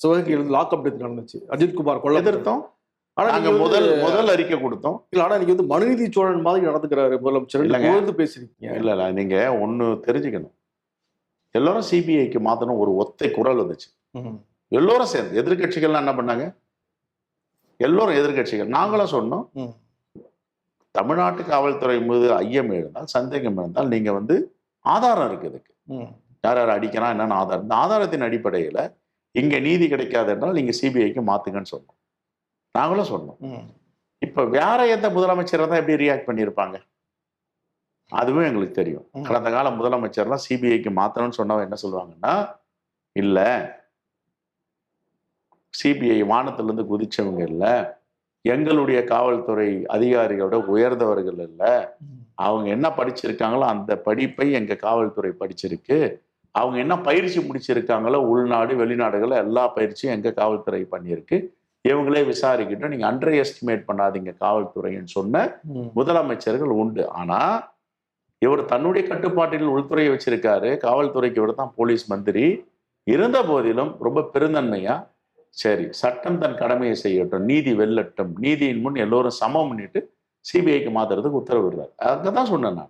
Sivaganga lockup death நடந்துச்சு, அஜித்குமார் கொலை எதிர்த்தோம். ஆனா நாங்க நீங்க வந்து முதல் அறிக்கை கொடுத்தோம். இல்ல, ஆனா நீங்க வந்து மனுநீதி சோழன் மாதிரி நடந்துக்கிறாரு முதலமைச்சர், இல்லைங்க. புகழ்ந்து பேசிருக்கீங்க. இல்ல நீங்க ஒண்ணு தெரிஞ்சுக்கணும். எல்லாரும் சிபிஐக்கு மாத்தணும் ஒரு ஒத்தை குரல் வந்துச்சு. எல்லோரும் சேர்ந்து எதிர்கட்சிகள்லாம் என்ன பண்ணாங்க? எல்லோரும் எதிர்கட்சிகள் நாங்களும் சொன்னோம். தமிழ்நாட்டு காவல்துறை மீது ஐயம் எழுந்தால், சந்தேகம் இருந்தால் நீங்க வந்து ஆதாரம் இருக்கு இதுக்கு. யார் யார் அடிக்கிறான் என்னன்னு ஆதாரம். இந்த ஆதாரத்தின் அடிப்படையில இங்க நீதி கிடைக்காது என்றால் நீங்க சிபிஐக்கு மாத்துங்கன்னு சொன்னோம். நாங்களும் சொன்னோம். இப்ப வேற எந்த முதலமைச்சரை தான் எப்படி ரியாக்ட் பண்ணியிருப்பாங்க? அதுவும் எங்களுக்கு தெரியும். கடந்த கால முதலமைச்சர்லாம் சிபிஐக்கு மாத்தணும்னு சொன்னவங்க என்ன சொல்லுவாங்கன்னா, இல்ல சிபிஐ வானத்திலிருந்து குதிச்சவங்க இல்ல, எங்களுடைய காவல்துறை அதிகாரிகளோட உயர்ந்தவர்கள் இல்ல, அவங்க என்ன படிச்சிருக்காங்களோ அந்த படிப்பை எங்க காவல்துறை படிச்சிருக்கு, அவங்க என்ன பயிற்சி முடிச்சிருக்காங்களோ உள்நாடு வெளிநாடுகள் எல்லா பயிற்சியும் எங்க காவல்துறை பண்ணியிருக்கு, இவங்களே விசாரிக்கிட்டோம், நீங்க அண்டர் எஸ்டிமேட் பண்ணாதீங்க காவல்துறைன்னு சொன்ன முதலமைச்சர்கள் உண்டு. ஆனா இவர் தன்னுடைய கட்டுப்பாட்டில் உள்துறையை வச்சிருக்காரு, காவல்துறைக்கு இவர் தான் போலீஸ் மந்திரி. இருந்த போதிலும் ரொம்ப பெருந்தன்மையா, சரி சட்டம் தன் கடமையை செய்யட்டும், நீதி வெல்லட்டும், நீதியின் முன் எல்லோரும் சமம் பண்ணிட்டு சிபிஐக்கு மாத்துறதுக்கு உத்தரவிடுறாரு. அங்கதான் சொன்னேன் நான்.